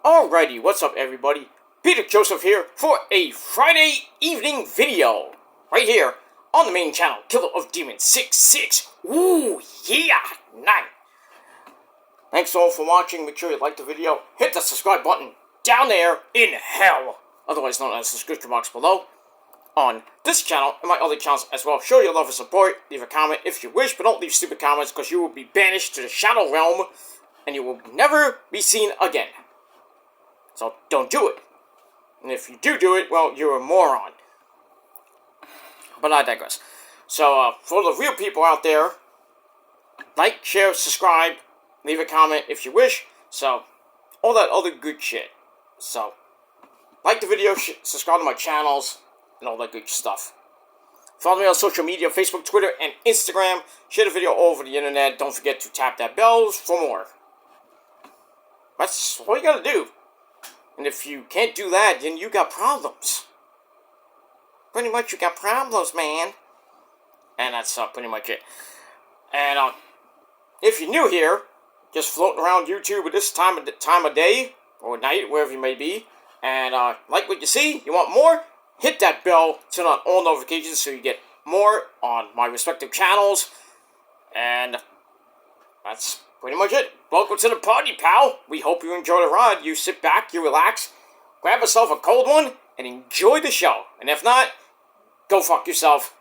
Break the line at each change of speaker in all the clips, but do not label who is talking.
Alrighty, what's up everybody? Peter Joseph here for a Friday evening video. Right here on the main channel, Killer of Demons 66. Ooh, yeah, nice. Thanks all for watching. Make sure you like the video. Hit the subscribe button down there in hell, otherwise known as the description box below, on this channel and my other channels as well. Show your love and support. Leave a comment if you wish, but don't leave stupid comments because you will be banished to the Shadow Realm and you will never be seen again. So don't do it. And if you do it, well, you're a moron. But I digress. So, for the real people out there, like, share, subscribe, leave a comment if you wish. So, all that other good shit. So, like the video, subscribe to my channels, and all that good stuff. Follow me on social media, Facebook, Twitter, and Instagram. Share the video all over the internet. Don't forget to tap that bell for more. That's all you gotta do. And if you can't do that, then you got problems. Pretty much you got problems, man. And that's pretty much it. And if you're new here, just floating around YouTube at this time of day, or night, wherever you may be, and like what you see, you want more, hit that bell, turn on all notifications so you get more on my respective channels. And that's pretty much it. Welcome to the party, pal. We hope you enjoy the ride. You sit back, you relax, grab yourself a cold one, and enjoy the show. And if not, go fuck yourself.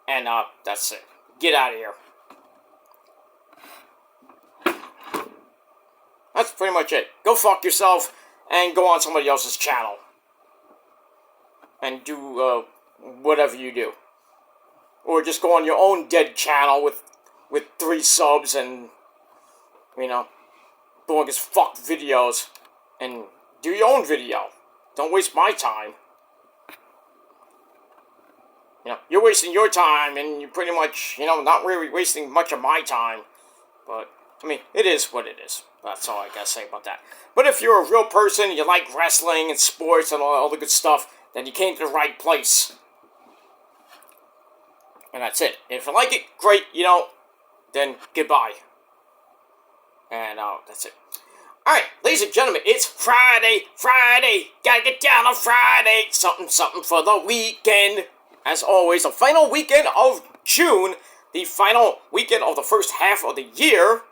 And that's it. Get out of here. That's pretty much it. Go fuck yourself and go on somebody else's channel. And do whatever you do. Or just go on your own dead channel with 3 subs and, you know, boring as fuck videos, and do your own video. Don't waste my time. You know, you're wasting your time, and you're pretty much, you know, not really wasting much of my time. But, I mean, it is what it is. That's all I gotta say about that. But if you're a real person, you like wrestling and sports and all the good stuff, then you came to the right place. And that's it. If you like it, great. You don't, then goodbye. And that's it. Alright, ladies and gentlemen, it's Friday. Gotta get down on Friday. Something for the weekend. As always, the final weekend of June. The final weekend of the first half of the year.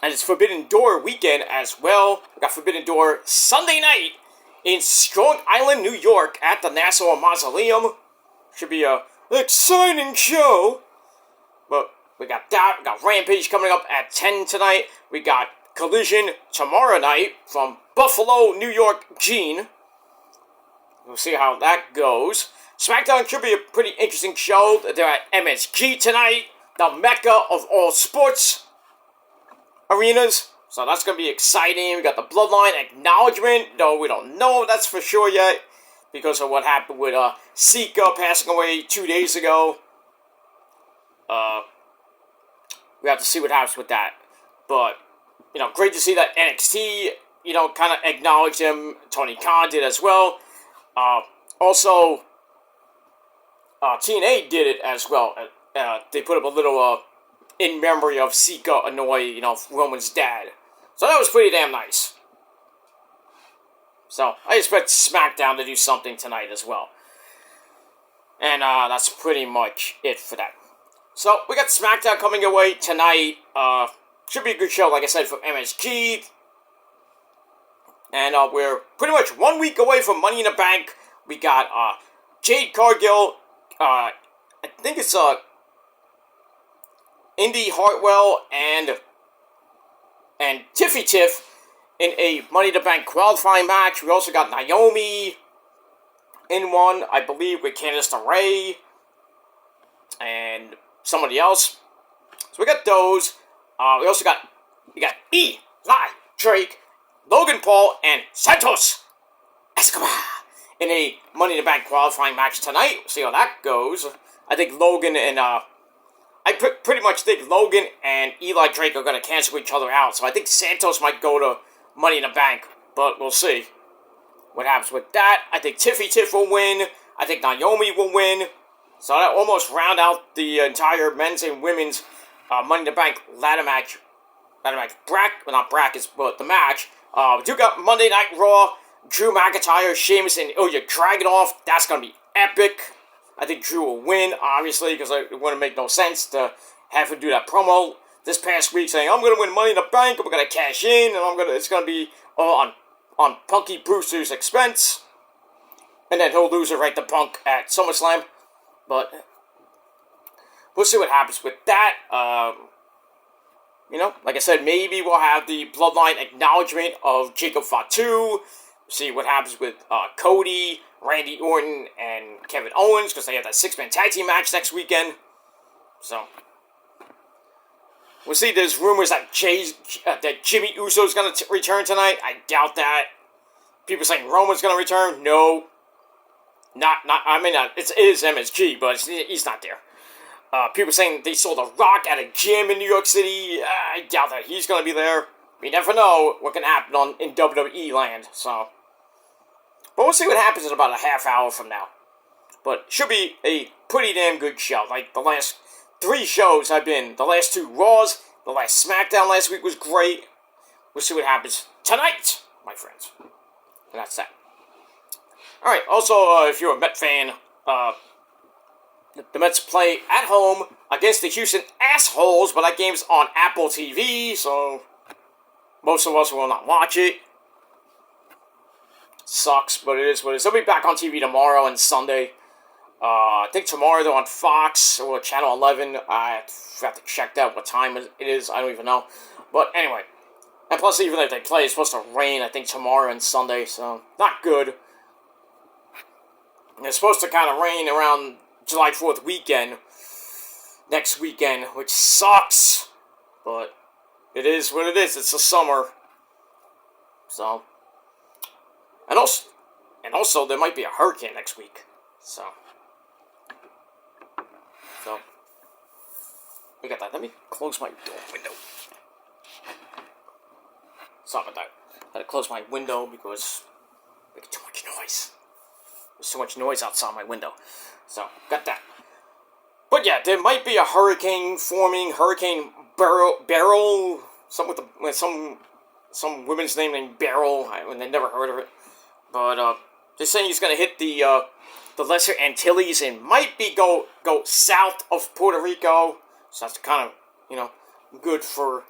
And it's Forbidden Door weekend as well. We got Forbidden Door Sunday night in Strong Island, New York at the Nassau Mausoleum. Should be an exciting show. But we got that. We got Rampage coming up at 10 tonight. We got Collision tomorrow night from Buffalo, New York, Gene. We'll see how that goes. SmackDown should be a pretty interesting show. They're at MSG tonight, the mecca of all sports arenas. So that's going to be exciting. We got the Bloodline acknowledgement, though we don't know if that's for sure yet because of what happened with Sika passing away 2 days ago. We have to see what happens with that. But, you know, great to see that NXT, you know, kind of acknowledged him. Tony Khan did as well. Also, TNA did it as well. They put up a little, in memory of Sika Anoa'i, you know, Roman's dad. So that was pretty damn nice. So, I expect SmackDown to do something tonight as well. And, that's pretty much it for that. So, we got SmackDown coming away tonight. Should be a good show, like I said, from MSG. And we're pretty much 1 week away from Money in the Bank. We got Jade Cargill. I think it's Indy Hartwell and Tiffy Tiff in a Money in the Bank qualifying match. We also got Naomi in one, I believe, with Candice LeRae and somebody else. So we got those. We also got Eli Drake, Logan Paul, and Santos Escobar in a Money in the Bank qualifying match tonight. We'll see how that goes. I think Logan and pretty much think Logan and Eli Drake are going to cancel each other out. So I think Santos might go to Money in the Bank, but we'll see what happens with that. I think Tiffy Tiff will win. I think Naomi will win. So that almost round out the entire men's and women's Money in the Bank ladder match bracket, well, not brackets, but the match. We do got Monday Night Raw, Drew McIntyre, Sheamus, and Ilya Dragunov. That's going to be epic. I think Drew will win, obviously, because it wouldn't make no sense to have him do that promo this past week saying, I'm going to win Money in the Bank, and we're going to cash in, and it's going to be all on Punky Brewster's expense. And then he'll lose it right to Punk at SummerSlam. But we'll see what happens with that. Like I said, maybe we'll have the Bloodline acknowledgement of Jacob Fatu. See what happens with Cody, Randy Orton, and Kevin Owens, because they have that 6-man tag team match next weekend. So we'll see. There's rumors that Jimmy Uso is going to return tonight. I doubt that. People saying Roman's going to return. No. It is MSG, but he's not there. People saying they saw The Rock at a gym in New York City. I doubt that he's going to be there. We never know what can happen in WWE land. So, but we'll see what happens in about a half hour from now. But should be a pretty damn good show. Like the last 3 shows I've been. The last 2 Raws. The last SmackDown last week was great. We'll see what happens tonight, my friends. And that's that. Alright, also, if you're a Met fan, the Mets play at home against the Houston Assholes, but that game's on Apple TV, so most of us will not watch it. Sucks, but it is what it is. They'll be back on TV tomorrow and Sunday. I think tomorrow they're on Fox or Channel 11. I have to check that what time it is. I don't even know. But anyway, and plus even if they play, it's supposed to rain, I think, tomorrow and Sunday, so not good. And it's supposed to kind of rain around July 4th weekend, next weekend, which sucks, but it is what it is. It's the summer, so, and also there might be a hurricane next week, so we got that. Let me close my window. Sorry about that. I had to close my window because I make too much noise. There's too much noise outside my window. So, got that. But yeah, there might be a hurricane forming. Hurricane Beryl. Something with some woman's name named Beryl. I never heard of it. But they're saying he's going to hit the Lesser Antilles and might be go south of Puerto Rico. So that's kind of, good for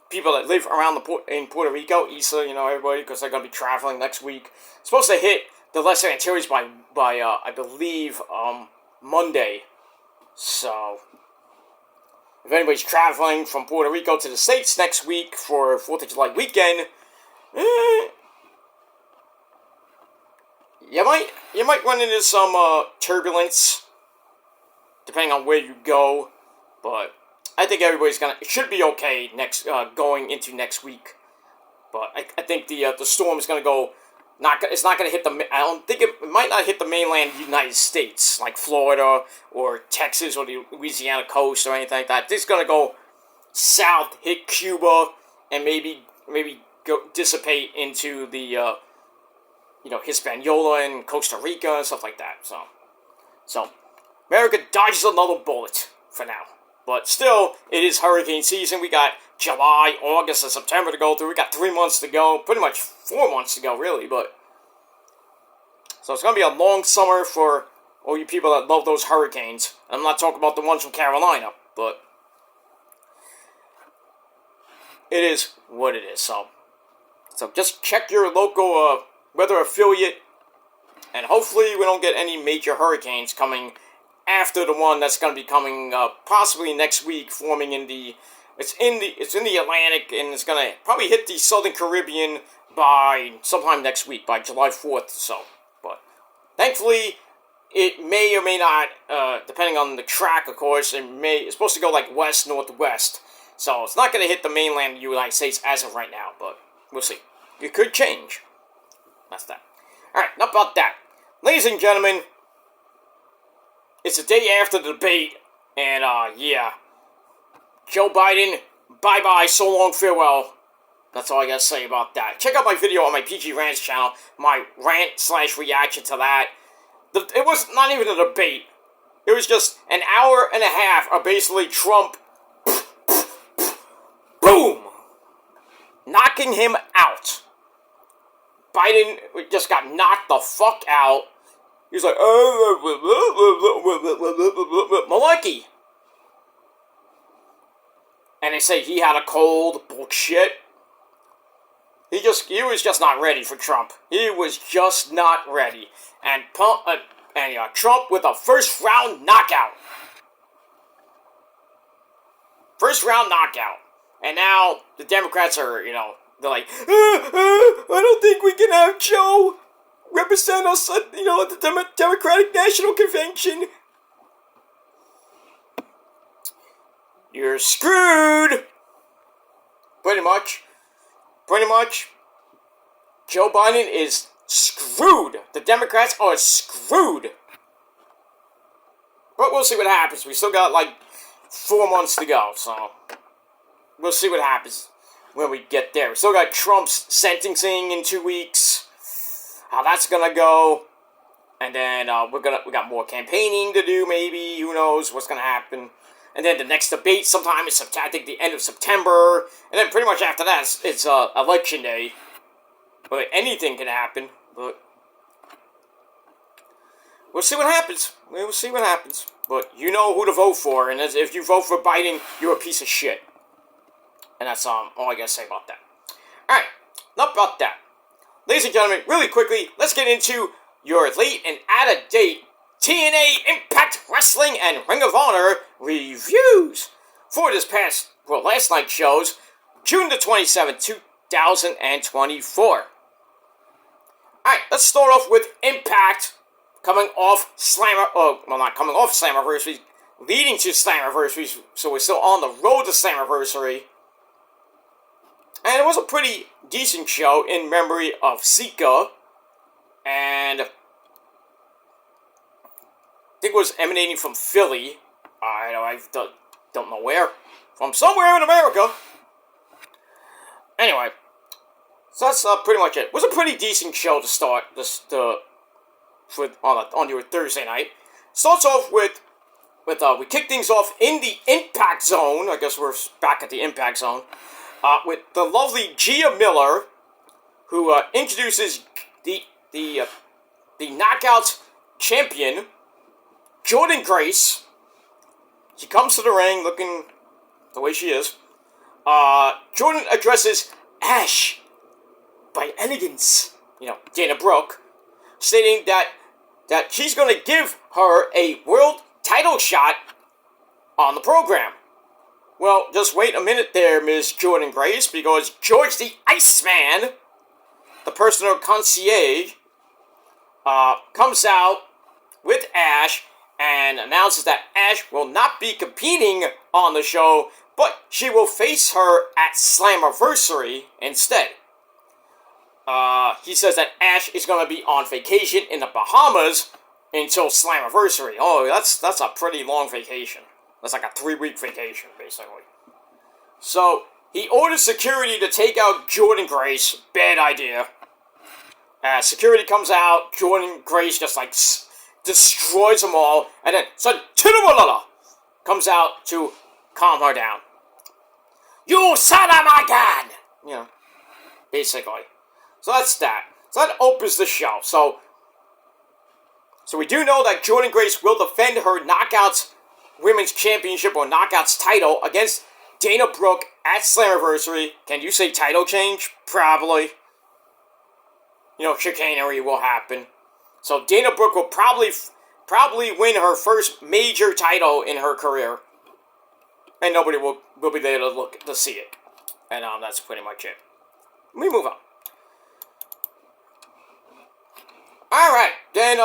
people that live around in Puerto Rico. Issa, everybody, because they're going to be traveling next week. It's supposed to hit the Lesser Antilles by I believe, Monday. So, if anybody's traveling from Puerto Rico to the States next week for 4th of July weekend, you might run into some turbulence, depending on where you go. But I think everybody's should be okay going into next week. But I think the storm is gonna go. It's not going to hit I don't think it might not hit the mainland United States, like Florida or Texas or the Louisiana coast or anything like that. It's going to go south, hit Cuba, and maybe go dissipate into the, Hispaniola and Costa Rica and stuff like that. So America dodges another bullet for now. But still, it is hurricane season. We got July, August, and September to go through. We got 3 months to go. Pretty much 4 months to go, really. So it's going to be a long summer for all you people that love those hurricanes. I'm not talking about the ones from Carolina, but it is what it is. So just check your local weather affiliate, and hopefully we don't get any major hurricanes coming after the one that's going to be coming possibly next week, forming it's in the Atlantic, and it's going to probably hit the Southern Caribbean by sometime next week, by July 4th. So, but thankfully it may or may not, depending on the track, of course. It's supposed to go like west northwest, so it's not going to hit the mainland United States as of right now. But we'll see. It could change. That's that. All right, enough about that, ladies and gentlemen. It's the day after the debate, and, Joe Biden, bye-bye, so long, farewell. That's all I gotta say about that. Check out my video on my PG Rants channel, my rant/reaction to that. It was not even a debate. It was just an hour and a half of basically Trump, boom, knocking him out. Biden just got knocked the fuck out. He's like, malarkey. And they say he had a cold. Bullshit. He was just not ready for Trump. He was just not ready. And Trump with a first round knockout. First round knockout. And now the Democrats are, they're like, I don't think we can have Joe represent us at, at the Democratic National Convention. You're screwed. Pretty much. Joe Biden is screwed. The Democrats are screwed. But we'll see what happens. We still got 4 months to go, so we'll see what happens when we get there. We still got Trump's sentencing in 2 weeks. How that's gonna go. And then we got more campaigning to do, maybe. Who knows what's gonna happen. And then the next debate sometime is I think the end of September. And then pretty much after that, it's election day. But anything can happen. But we'll see what happens. We will see what happens. But you know who to vote for. And if you vote for Biden, you're a piece of shit. And that's all I gotta say about that. Alright, enough about that. Ladies and gentlemen, really quickly, let's get into your late and out-of-date TNA, Impact Wrestling, and Ring of Honor reviews for last night's shows, June the 27th, 2024. Alright, let's start off with Impact coming off not coming off Slammiversary, leading to Slammiversary, so we're still on the road to Slammiversary. And it was a pretty decent show in memory of Sika, and I think it was emanating from Philly. I don't know where. From somewhere in America. Anyway, so that's pretty much it. It was a pretty decent show to start on your Thursday night. Starts off with we kick things off in the Impact Zone. I guess we're back at the Impact Zone. With the lovely Gia Miller, who introduces the Knockouts champion, Jordynne Grace. She comes to the ring looking the way she is. Jordynne addresses Ash by elegance, Dana Brooke, stating that she's going to give her a world title shot on the program. Well, just wait a minute there, Miss Jordynne Grace, because George the Iceman, the personal concierge, comes out with Ash and announces that Ash will not be competing on the show, but she will face her at Slammiversary instead. He says that Ash is going to be on vacation in the Bahamas until Slammiversary. Oh, that's a pretty long vacation. That's like a 3-week vacation, basically. So, he orders security to take out Jordynne Grace. Bad idea. Security comes out, Jordynne Grace just destroys them all, and then Santinawala comes out to calm her down. You son of a gun! Basically. So that's that. So that opens the show. So we do know that Jordynne Grace will defend her Knockouts Women's Championship or Knockouts title against Dana Brooke at Slammiversary. Can you say title change? Probably. Chicanery will happen. So Dana Brooke will probably win her first major title in her career. And nobody will be there to see it. And that's pretty much it. We move on. Alright, then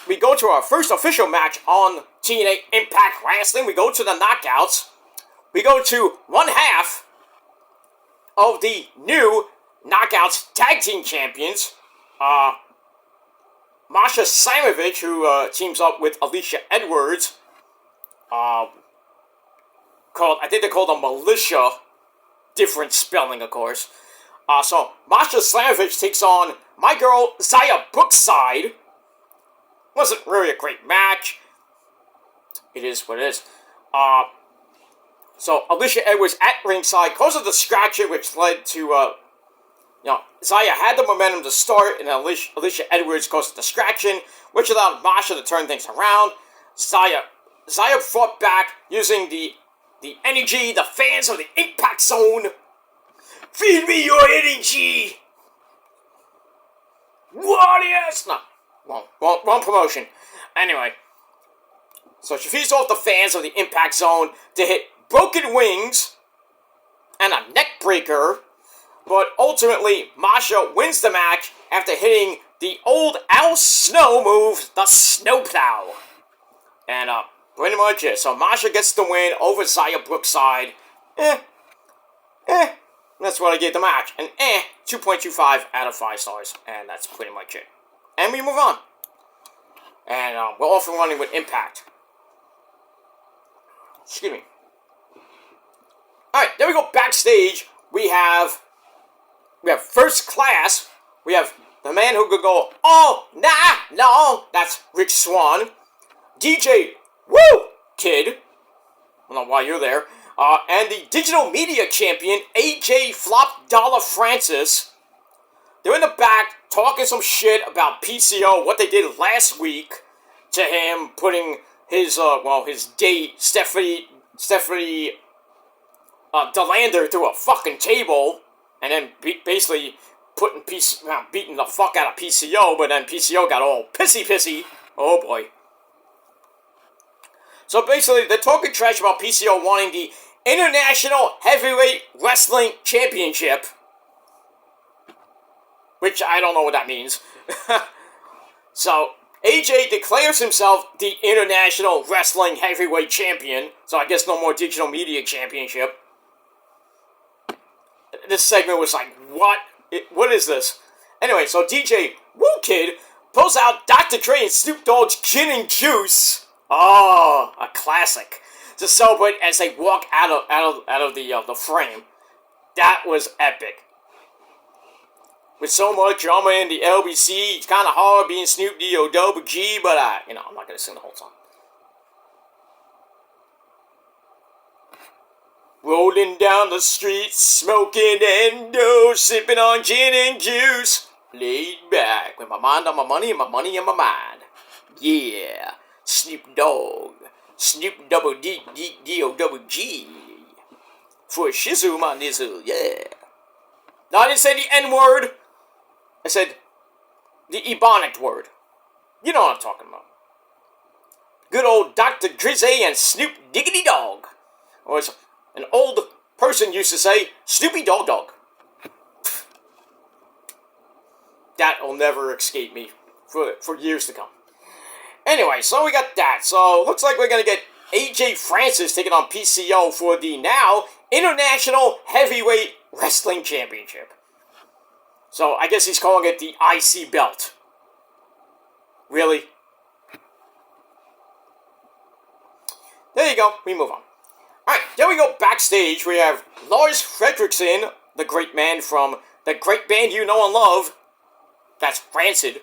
we go to our first official match on TNA Impact Wrestling. We go to the Knockouts. We go to one half of the new Knockouts Tag Team Champions. Masha Slamovich, who teams up with Alicia Edwards. I think they call them Militia. Different spelling, of course. So Masha Slamovich takes on my girl Zaya Brookside. Wasn't really a great match. It is what it is. So Alicia Edwards at ringside causes the scratcher, which led to Zaya had the momentum to start, and Alicia Edwards caused a distraction, which allowed Masha to turn things around. Zaya fought back using the energy, the fans of the Impact Zone. Feed me your energy! Warriors! No, wrong promotion. Anyway, so she feeds off the fans of the Impact Zone to hit Broken Wings and a neck breaker, but ultimately Masha wins the match after hitting the old Al Snow move, the Snowplow. And pretty much it. So Masha gets the win over Zaya Brookside. That's what I gave the match. And 2.25 out of 5 stars. And that's pretty much it. And we move on. And we're off and running with Impact. Excuse me. Alright, there we go. Backstage, we have First Class. We have the man who could go, oh, nah, no. That's Rich Swann. DJ Woo Kid. I don't know why you're there. And the digital media champion, AJ Flop Dollar Francis. They're in the back talking some shit about PCO, what they did last week to him, putting his date, Stephanie Delander, through a fucking table, and then basically beating the fuck out of PCO, but then PCO got all pissy. Oh boy. So basically, they're talking trash about PCO wanting the International Heavyweight Wrestling Championship. Which I don't know what that means. So, AJ declares himself the International Wrestling Heavyweight Champion. So I guess no more Digital Media Championship. This segment was like, what? What is this? Anyway, so DJ Woo Kid pulls out Dr. Dre and Snoop Dogg's Gin and Juice. Oh, a classic. To celebrate as they walk out of the frame. That was epic. With so much drama in the LBC, it's kind of hard being Snoop D-O-double-G, but I'm not going to sing the whole song. Rolling down the street, smoking endo, sipping on gin and juice. Laid back with my mind on my money and my money on my mind. Yeah. Snoop Dogg, Snoop Double D-O-double-G, for a shizzle my nizzle, yeah. No, I didn't say the N-word, I said the Ebonic word. You know what I'm talking about. Good old Dr. Drizzy and Snoop Diggity Dog, or as an old person used to say, Snoopy Dog Dog. That'll never escape me for years to come. Anyway, so we got that. So, looks like we're going to get AJ Francis taking on PCO for the now International Heavyweight Wrestling Championship. So, I guess he's calling it the IC belt. Really? There you go. We move on. Alright, there we go. Backstage, we have Lars Fredrickson, the great man from the great band you know and love. That's Rancid.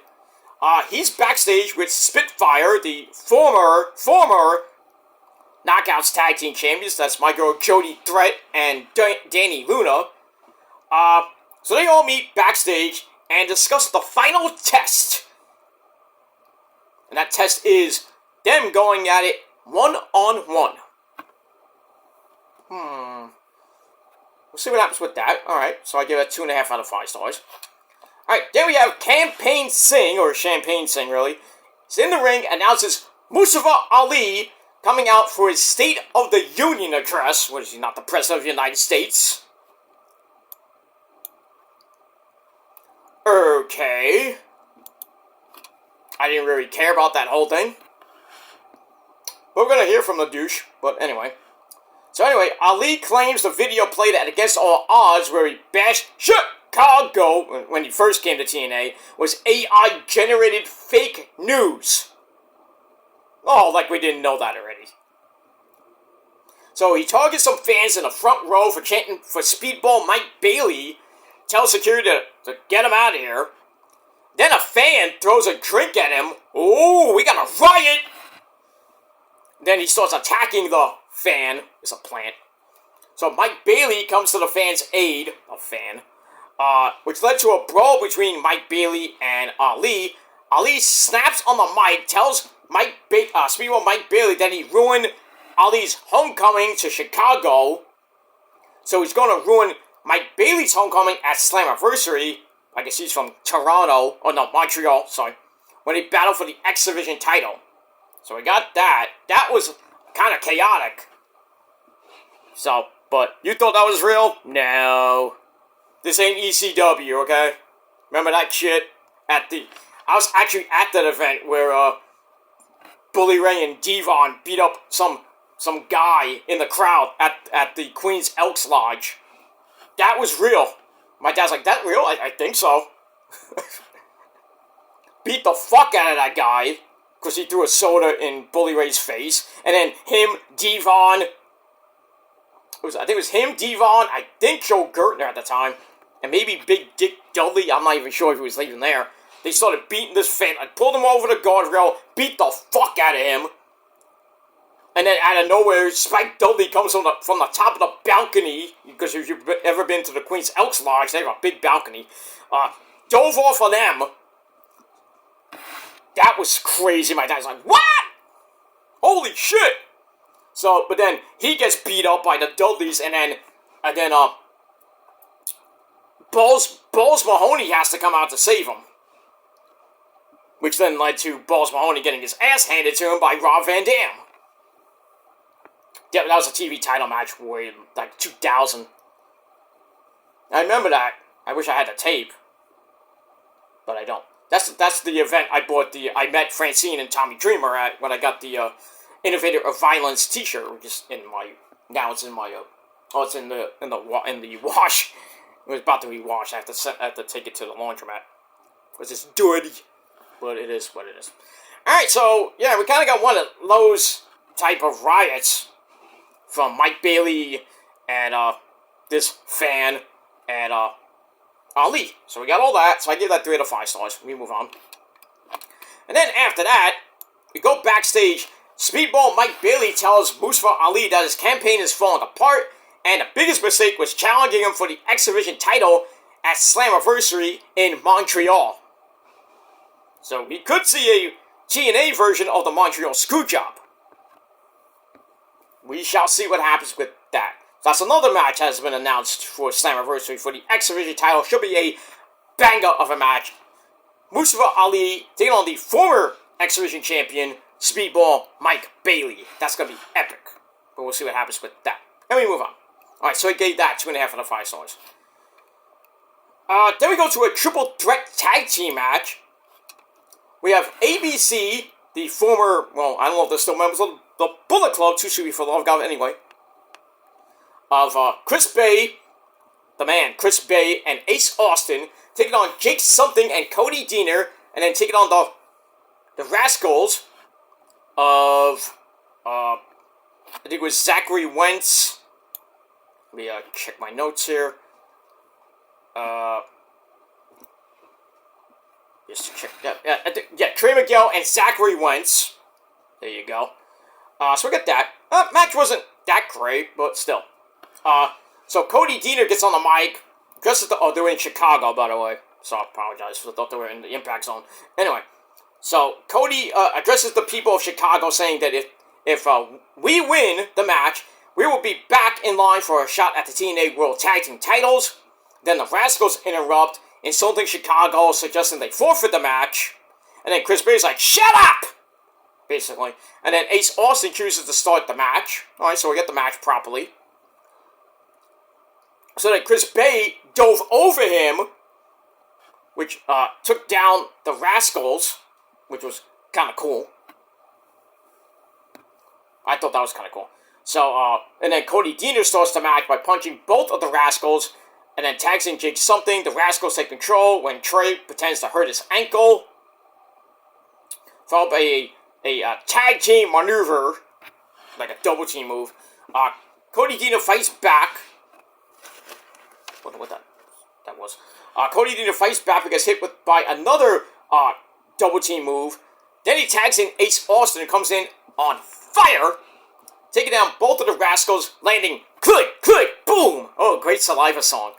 He's backstage with Spitfire, the former Knockouts Tag Team Champions. That's my girl Jody Threat and Danny Luna. So they all meet backstage and discuss the final test. And that test is them going at it one-on-one. We'll see what happens with that. Alright, so I give it 2.5 out of 5 stars. Alright, then we have Campaign Singh, or Champagne Singh, really. He's in the ring, announces Mustafa Ali coming out for his State of the Union address. What is he, not the President of the United States? Okay. I didn't really care about that whole thing. But we're going to hear from the douche, but anyway. So anyway, Ali claims the video played at Against All Odds, where he bashed Chicago when he first came to TNA, was AI-generated fake news. Oh, like we didn't know that already. So he targets some fans in the front row for chanting for Speedball Mike Bailey, tells security to get him out of here. Then a fan throws a drink at him. Ooh, we got a riot! Then he starts attacking the fan. It's a plant. So Mike Bailey comes to the fan's aid. A fan. which led to a brawl between Mike Bailey and Ali. Ali snaps on the mic, tells Speedball Mike Bailey that he ruined Ali's homecoming to Chicago. So he's going to ruin Mike Bailey's homecoming at Slammiversary. I guess he's from Toronto, or no, Montreal, sorry, when they battle for the X Division title. So we got that. That was kind of chaotic. So, but you thought that was real? No. This ain't ECW, okay? Remember that shit? I was actually at that event where, Bully Ray and Devon beat up some guy in the crowd at the Queen's Elks Lodge. That was real. My dad's like, that real? I think so. Beat the fuck out of that guy, because he threw a soda in Bully Ray's face. And then him, Devon, I think it was him, Devon, I think Joe Gertner at the time, and maybe Big Dick Dudley, I'm not even sure if he was even there. They started beating this fan. I pulled him over the guardrail, beat the fuck out of him. And then out of nowhere, Spike Dudley comes from the top of the balcony, because if you've ever been to the Queen's Elks Lodge, they have a big balcony, dove off of them. That was crazy. My dad's like, what? Holy shit. So, but then he gets beat up by the Dudleys, and then Balls Mahoney has to come out to save him. Which then led to Balls Mahoney getting his ass handed to him by Rob Van Dam. Yeah, that was a TV title match way like 2000. I remember that. I wish I had the tape, but I don't. That's the event I met Francine and Tommy Dreamer at when I got the Innovator of Violence T-shirt, which is in my it's in the wash. It was about to be washed. I have to take it to the laundromat because it's dirty, but it is what it is. All right, so yeah, we kind of got one of those type of riots from Mike Bailey and this fan and Ali. So we got all that. So I give that 3 out of 5 stars. We move on. And then after that, we go backstage. Speedball Mike Bailey tells Mustafa Ali that his campaign is falling apart, and the biggest mistake was challenging him for the X Division title at Slammiversary in Montreal. So we could see a TNA version of the Montreal Screwjob. We shall see what happens with that. That's another match that has been announced for Slammiversary for the X Division title. Should be a banger of a match. Mustafa Ali taking on the former X Division champion, Speedball Mike Bailey. That's going to be epic. But we'll see what happens with that. And we move on. Alright, so I gave that 2.5 out of 5 stars. Then we go to a triple threat tag team match. We have ABC, the former, well, I don't know if they're still members of the Bullet Club, Too Sweet for Love, God, anyway. Of Chris Bay, the man, Chris Bay, and Ace Austin, taking on Jake Something and Cody Deaner, and then taking on the Rascals of, I think it was Zachary Wentz. Let me check my notes here. Just check. Yeah, Trey Miguel and Zachary Wentz. There you go. So we got that. Match wasn't that great, but still. So Cody Deaner gets on the mic. They were in Chicago, by the way. So I apologize. I thought they were in the Impact Zone. Anyway, so Cody addresses the people of Chicago, saying that if we win the match, we will be back in line for a shot at the TNA World Tag Team titles. Then the Rascals interrupt, insulting Chicago, suggesting they forfeit the match. And then Chris Bay's like, shut up! Basically. And then Ace Austin chooses to start the match. Alright, so we get the match properly. So then Chris Bay dove over him, which took down the Rascals, which was kind of cool. I thought that was kind of cool. So, and then Cody Deaner starts the match by punching both of the Rascals, and then tags in Jake Something. The Rascals take control when Trey pretends to hurt his ankle. Followed by a tag team maneuver, like a double team move. Cody Deaner fights back. What that was. Cody Deaner fights back but gets hit by another double team move. Then he tags in Ace Austin and comes in on fire, taking down both of the Rascals, landing click, click, boom. Oh, great Saliva song.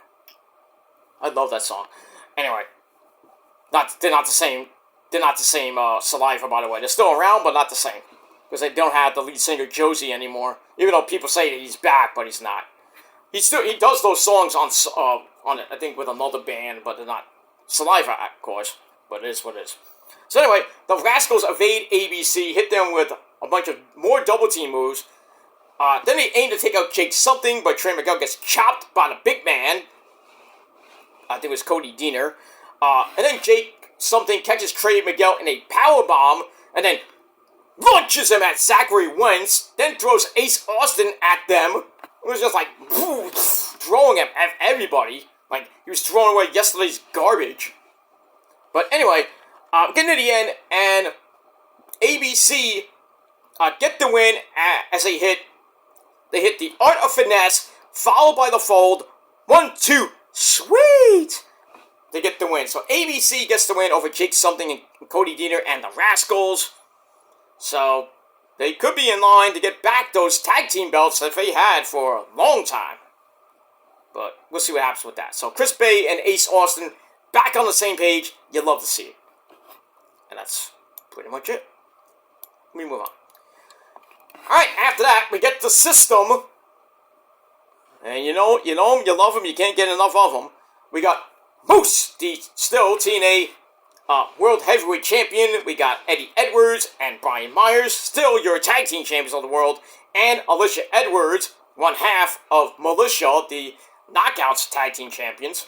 I love that song. Anyway, they're not the same. They're not the same Saliva, by the way. They're still around, but not the same. Because they don't have the lead singer Josie anymore. Even though people say that he's back, but he's not. He does those songs on I think with another band, but they're not Saliva, of course. But it is what it is. So anyway, the Rascals evade ABC, hit them with a bunch of more double team moves. Then they aim to take out Jake Something, but Trey Miguel gets chopped by the big man. I think it was Cody Deaner. And then Jake Something catches Trey Miguel in a powerbomb, and then launches him at Zachary Wentz, then throws Ace Austin at them. It was just like, throwing him at everybody. Like, he was throwing away yesterday's garbage. But anyway, getting to the end, and ABC get the win as they hit the Art of Finesse, followed by the Fold. 1, 2, sweet! They get the win. So ABC gets the win over Jake Something and Cody Deaner and the Rascals. So they could be in line to get back those tag team belts that they had for a long time. But we'll see what happens with that. So Chris Bay and Ace Austin back on the same page. You'd love to see it. And that's pretty much it. Let me move on. Alright, after that, we get the System. And you know them, you love them, you can't get enough of them. We got Moose, the still TNA World Heavyweight Champion. We got Eddie Edwards and Brian Myers, still your tag team champions of the world. And Alicia Edwards, one half of Militia, the Knockouts tag team champions.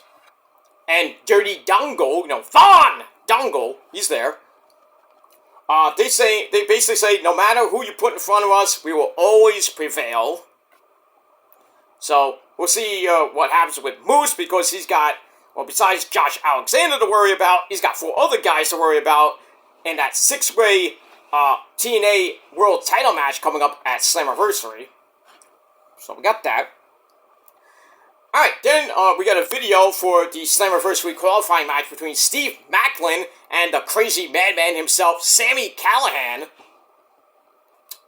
And Dirty Dango, Vaughn Dango, he's there. They basically say, no matter who you put in front of us, we will always prevail. So, we'll see what happens with Moose, because he's got, besides Josh Alexander to worry about, he's got 4 other guys to worry about in that 6-way TNA World Title match coming up at Slammiversary. So, we got that. Alright, then we got a video for the Slammiversary qualifying match between Steve Macklin and the crazy madman himself, Sami Callihan.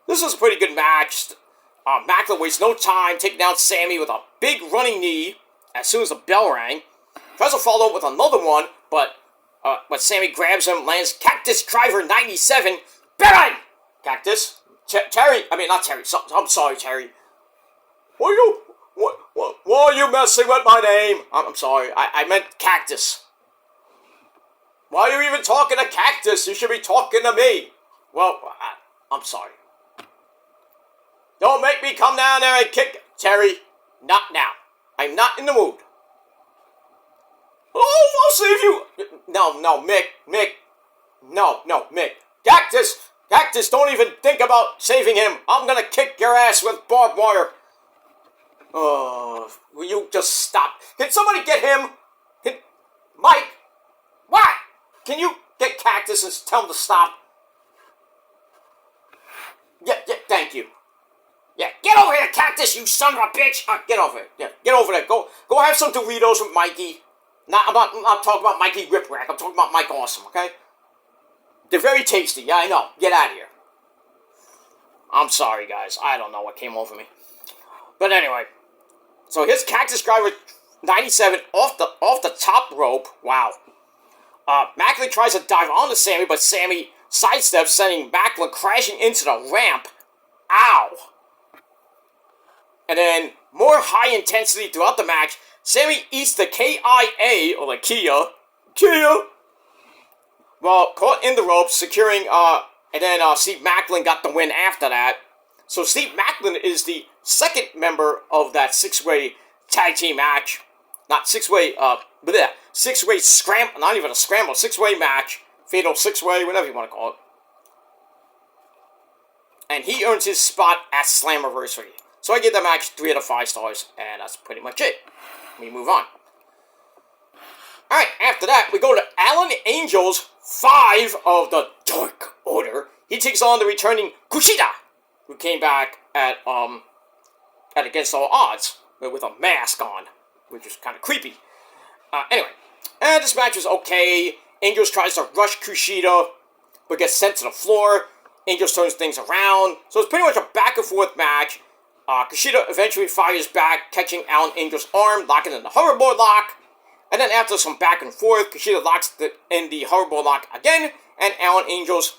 This was a pretty good match. Macklin wastes no time taking down Sami with a big running knee as soon as the bell rang. Tries to follow up with another one, but Sami grabs him, lands Cactus Driver 97. Bang! Cactus. Terry. I mean, not Terry. I'm sorry, Terry. Why are you messing with my name? I'm sorry. I meant Cactus. Why are you even talking to Cactus? You should be talking to me. Well, I'm sorry. Don't make me come down there and kick Terry. Not now. I'm not in the mood. Oh, I'll save you. No, Mick. No, Mick. Cactus, don't even think about saving him. I'm gonna kick your ass with barbed wire. Will you just stop? Can somebody get him? Mike? What? Can you get Cactus and tell him to stop? Yeah, thank you. Yeah, get over here, Cactus, you son of a bitch! Get over here. Yeah, get over there. Go have some Doritos with Mikey. I'm not talking about Mikey Riprack. I'm talking about Mike Awesome, okay? They're very tasty. Yeah, I know. Get out of here. I'm sorry, guys. I don't know what came over me. But anyway. So here's Cactus Driver 97 off the top rope. Wow. Macklin tries to dive onto Sami, but Sami sidesteps, sending Macklin crashing into the ramp. Ow. And then, more high intensity throughout the match. Sami eats the KIA, or the Kia. Well, caught in the ropes, securing, and then Steve Macklin got the win after that. So Steve Macklin is the second member of that 6-way tag team match. Not 6-way, 6-way scramble, not even a scramble, 6-way match. Fatal 6-way, whatever you want to call it. And he earns his spot at Slammiversary. So I give that match 3 out of 5 stars, and that's pretty much it. We move on. Alright, after that, we go to Alan Angel's 5 of the Dark Order. He takes on the returning Kushida, who came back at Against All Odds, with a mask on, which is kind of creepy. Anyway, this match was okay. Angels tries to rush Kushida, but gets sent to the floor. Angels turns things around. So it's pretty much a back and forth match. Kushida eventually fires back, catching Alan Angel's arm, locking in the hoverboard lock. And then after some back and forth, Kushida locks in the horrible lock again, and Alan Angels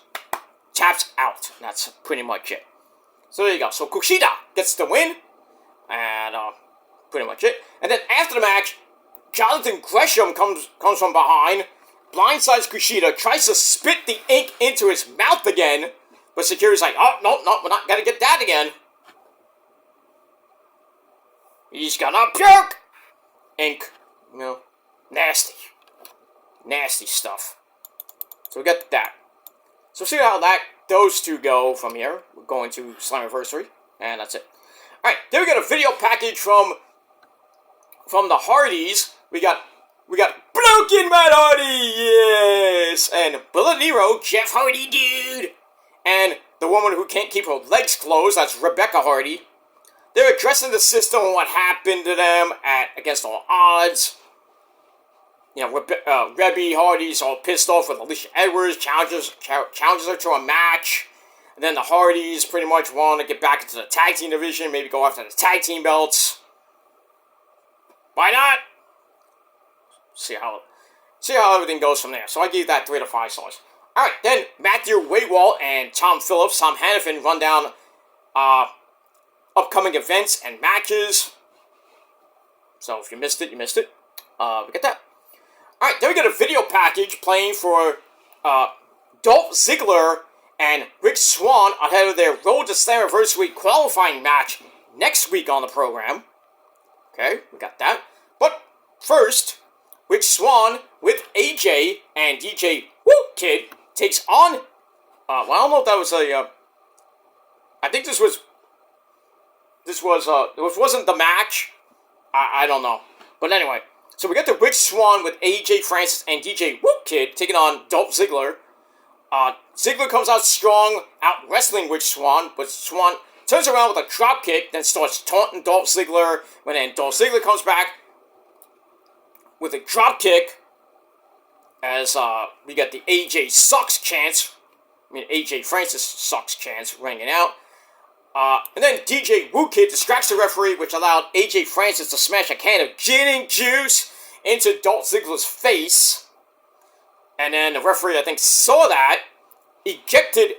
taps out. And that's pretty much it. So there you go. So Kushida gets the win, and pretty much it. And then after the match, Jonathan Gresham comes from behind, blindsides Kushida, tries to spit the ink into his mouth again, but security's like, oh, no, we're not gonna get that again. He's gonna puke! Ink. You know, nasty. Nasty stuff. So we get that. So see how those two go from here. We're going to Slammiversary, and that's it. Alright, then we got a video package from the Hardys. We got Broken Matt Hardy, yes! And Bullet Nero, Jeff Hardy, dude! And the woman who can't keep her legs closed, that's Rebecca Hardy. They're addressing the system and what happened to them against all odds. You know, Rebby Hardy's all pissed off with Alicia Edwards, challenges her to a match. And then the Hardys pretty much want to get back into the tag team division, maybe go after the tag team belts. Why not? See how everything goes from there. So I gave that 3 to 5 stars. Alright, then Matthew Waywall and Tom Hannafin run down upcoming events and matches. So if you missed it, you missed it. We get that. Alright, then we got a video package playing for Dolph Ziggler and Rick Swann ahead of their Road to Slammiversary qualifying match next week on the program. Okay, we got that. But first, Rick Swann with AJ and DJ Woo Kid takes on. Well, I don't know if that was a. I think this wasn't the match. I don't know, but anyway. So we get the Rick Swann with AJ Francis and DJ Woo Kid taking on Dolph Ziggler. Ziggler comes out strong, out wrestling Rick Swann, but Swann turns around with a drop kick, then starts taunting Dolph Ziggler. When then Dolph Ziggler comes back with a drop kick, as we get the AJ sucks chants. AJ Francis sucks chants ringing out. And then DJ Woo Kid distracts the referee, which allowed AJ Francis to smash a can of gin and juice into Dolph Ziggler's face. And then the referee, I think, saw that, ejected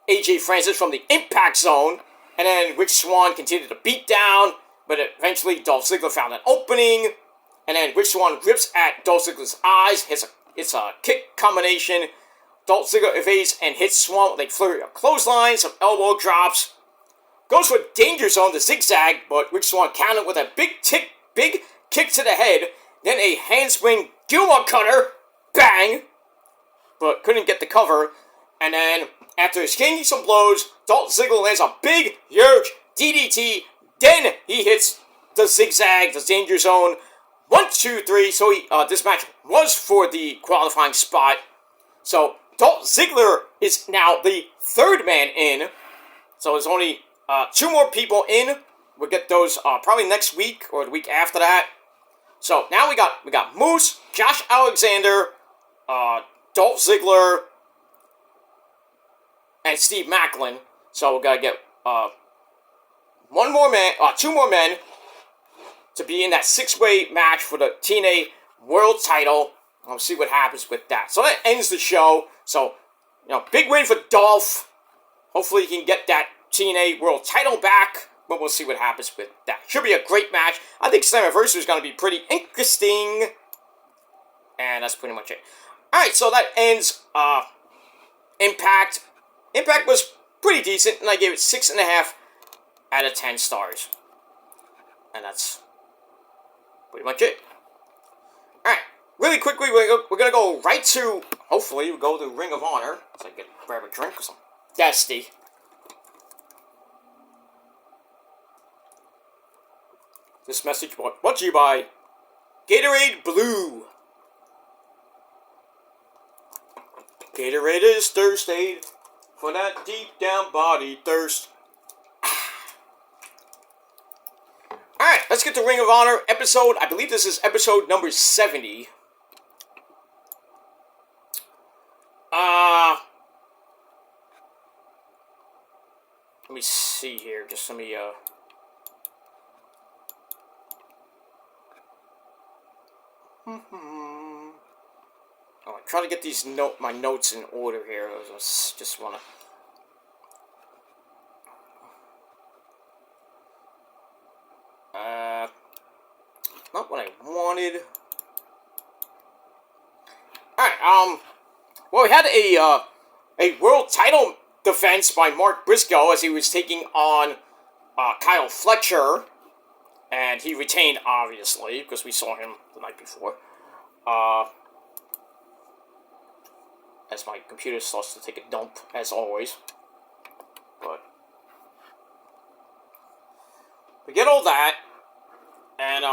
AJ Francis from the impact zone, and then Rick Swann continued to beat down, but eventually Dolph Ziggler found an opening, and then Rick Swann rips at Dolph Ziggler's eyes, it's a kick combination. Dolph Ziggler evades and hits Swann with a flurry of clotheslines, some elbow drops, goes for danger zone to zigzag, but Rick Swann countered with a big kick to the head, then a handspring Gilmore cutter, bang, but couldn't get the cover. And then, after exchanging some blows, Dolph Ziggler lands a big, huge DDT. Then he hits the zigzag, the danger zone. 1, 2, 3. So this match was for the qualifying spot. So Dolph Ziggler is now the third man in. So there's only 2 more people in. We'll get those probably next week or the week after that. So now we got Moose, Josh Alexander, Dolph Ziggler, and Steve Macklin. So we gotta get 2 more men to be in that 6-way match for the TNA World Title. We'll see what happens with that. So that ends the show. So, big win for Dolph. Hopefully he can get that TNA World Title back. But we'll see what happens with that. Should be a great match. I think Slammiversary is going to be pretty interesting. And that's pretty much it. Alright, so that ends Impact. Impact was pretty decent, and I gave it 6.5 out of 10 stars. And that's pretty much it. Alright, really quickly, we're going to go right to, hopefully, we'll go to Ring of Honor. So I can grab a drink because I'm thirsty. This message brought to you by Gatorade Blue. Gatorade is thirst aid for that deep down body thirst. Alright, let's get to Ring of Honor episode. I believe this is episode number 70. Let me see here. Just let me, Oh, I'm trying to get these my notes in order here. I just wanna. Not what I wanted. All right. Well, we had a world title defense by Mark Briscoe as he was taking on Kyle Fletcher, and he retained, obviously, because we saw him the night before. As my computer starts to take a dump, as always. But we get all that, and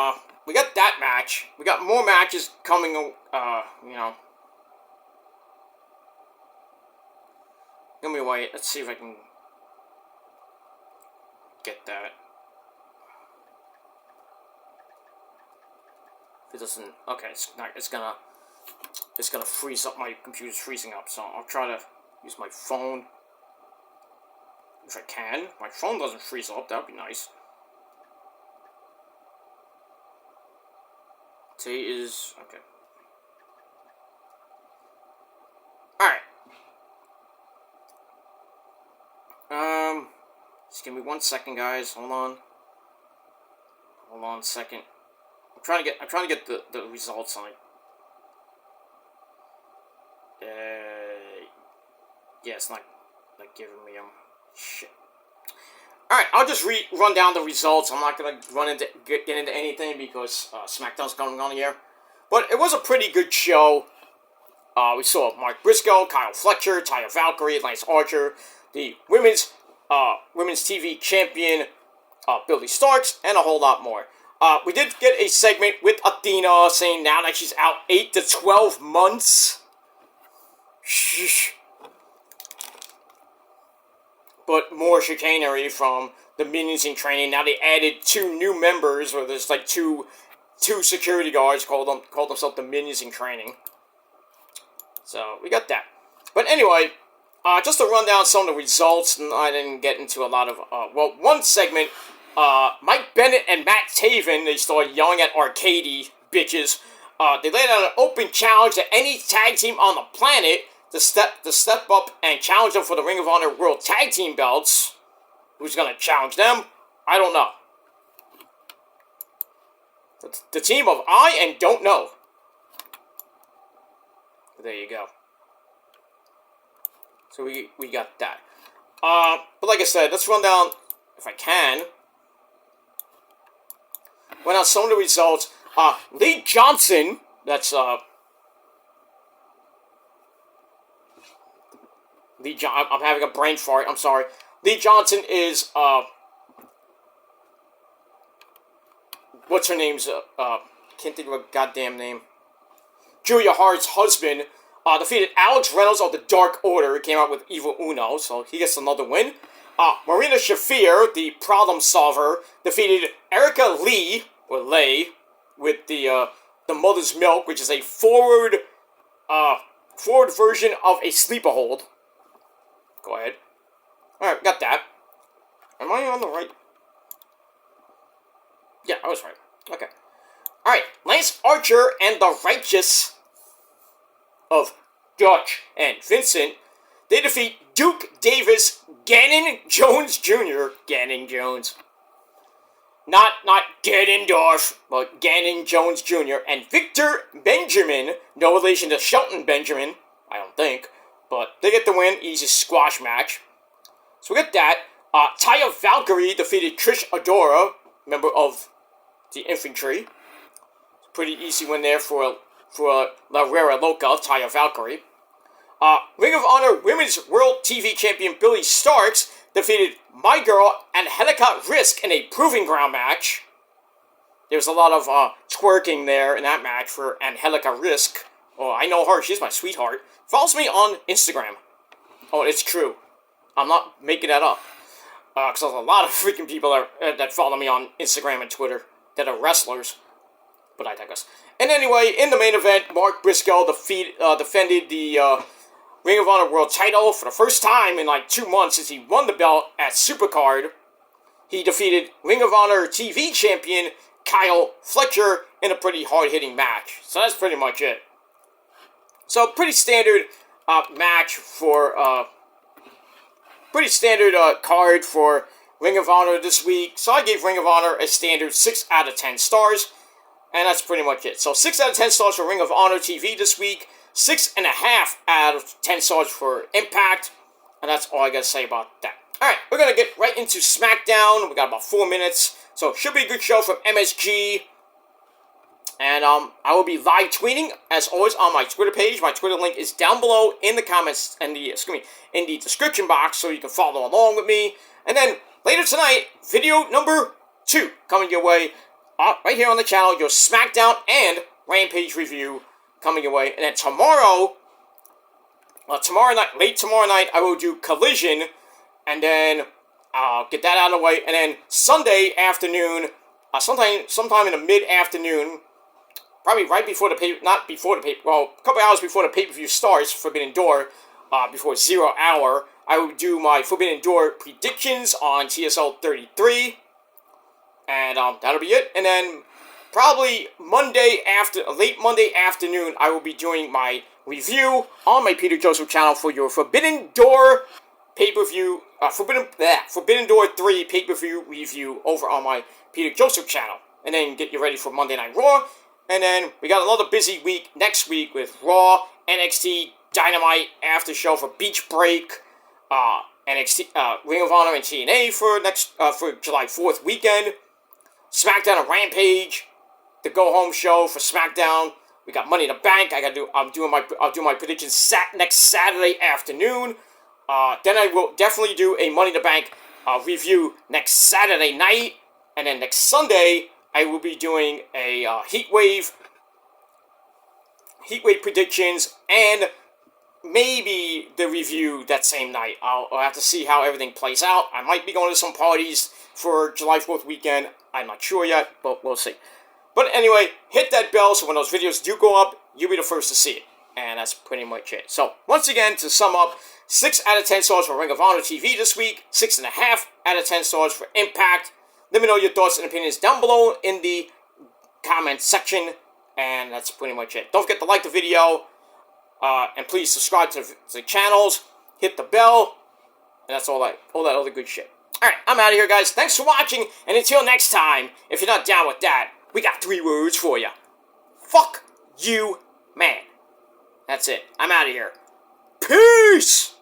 we got that match. We got more matches coming, you know. Let me wait. Let's see if I can get that. If it doesn't, okay, it's not. It's gonna freeze up. My computer's freezing up, so I'll try to use my phone if I can. My phone doesn't freeze up. That'd be nice. Today is okay. All right. Just give me 1 second, guys. Hold on a second. I'm trying to get the results on it. Yeah, it's not giving me them. Shit. Alright, I'll just run down the results. I'm not gonna get into anything because SmackDown's going on here. But it was a pretty good show. We saw Mark Briscoe, Kyle Fletcher, Taya Valkyrie, Lance Archer, the women's TV champion, Billy Starks, and a whole lot more. We did get a segment with Athena saying now that she's out 8 to 12 months. Shh. But more chicanery from the minions in training. Now they added 2 new members, or there's like two security guards called themselves the minions in training. So we got that. But anyway, just to run down some of the results, and I didn't get into a lot of one segment. Mike Bennett and Matt Taven, they started yelling at Arcady bitches. They laid out an open challenge to any tag team on the planet to step up and challenge them for the Ring of Honor World Tag Team belts. Who's gonna challenge them? I don't know. The team of I and don't know. There you go. So we got that. But like I said, let's run down, if I can, run down some of the results. Lee Johnson, that's I'm having a brain fart, I'm sorry. Lee Johnson is, what's her name's, can't think of a goddamn name. Julia Hart's husband, defeated Alex Reynolds of the Dark Order. He came out with Evil Uno, so he gets another win. Marina Shafir, the problem solver, defeated Erica Lee, or Lay, with the Mother's Milk, which is a forward version of a sleeper hold. Go ahead. Alright, got that. Am I on the right? Yeah, I was right. Okay. Alright, Lance Archer and the Righteous of Dutch and Vincent, they defeat Duke Davis, Gannon Jones Jr., Gannon Jones. Not Ganondorf, but Gannon Jones Jr., and Victor Benjamin, no relation to Shelton Benjamin, I don't think, but they get the win, easy squash match. So we get that. Taya Valkyrie defeated Trish Adora, member of the Infantry. Pretty easy win there for La Rara Loca, Taya Valkyrie. Ring of Honor Women's World TV Champion Billy Starks defeated My Girl Angelica Risk in a Proving Ground match. There was a lot of twerking there in that match for Angelica Risk. Oh, I know her. She's my sweetheart. Follows me on Instagram. Oh, it's true. I'm not making that up. Because there's a lot of freaking people that follow me on Instagram and Twitter that are wrestlers. But I digress. And anyway, in the main event, Mark Briscoe defended the Ring of Honor World title for the first time in like 2 months since he won the belt at Supercard. He defeated Ring of Honor TV champion Kyle Fletcher in a pretty hard-hitting match. So that's pretty much it. So pretty standard match for, pretty standard card for Ring of Honor this week. So I gave Ring of Honor a standard 6 out of 10 stars. And that's pretty much it. So 6 out of 10 stars for Ring of Honor TV this week. 6.5 out of 10 stars for Impact. And that's all I gotta say about that. Alright, we're gonna get right into SmackDown. We got about 4 minutes. So it should be a good show from MSG. And I will be live tweeting, as always, on my Twitter page. My Twitter link is down below in the comments and in the description box, so you can follow along with me. And then later tonight, video number 2 coming your way right here on the channel. Your SmackDown and Rampage review coming your way. And then tomorrow night, late tomorrow night, I will do Collision, and then I'll get that out of the way. And then Sunday afternoon, sometime in the mid-afternoon, probably right before well, a couple hours before the pay-per-view starts, Forbidden Door, before 0 hour, I will do my Forbidden Door predictions on TSL 33, and that'll be it. And then probably late Monday afternoon, I will be doing my review on my Peter Joseph channel for your Forbidden Door pay-per-view, Forbidden Door 3 pay-per-view review over on my Peter Joseph channel, and then get you ready for Monday Night Raw. And then we got another busy week next week with Raw, NXT, Dynamite after show for Beach Break, NXT, Ring of Honor and TNA for July 4th weekend, SmackDown and Rampage, the go home show for SmackDown. We got Money in the Bank. I'll do my predictions next Saturday afternoon. Then I will definitely do a Money in the Bank review next Saturday night, and then next Sunday I will be doing a Heat Wave predictions, and maybe the review that same night. I'll have to see how everything plays out. I might be going to some parties for July 4th weekend. I'm not sure yet, but we'll see. But anyway, hit that bell so when those videos do go up, you'll be the first to see it. And that's pretty much it. So, once again, to sum up, 6 out of 10 stars for Ring of Honor TV this week, 6.5 out of 10 stars for Impact. Let me know your thoughts and opinions down below in the comment section, and that's pretty much it. Don't forget to like the video, and please subscribe to the channels, hit the bell, and that's all that other good shit. Alright, I'm out of here, guys. Thanks for watching, and until next time, if you're not down with that, we got 3 words for you. Fuck you, man. That's it. I'm out of here. Peace!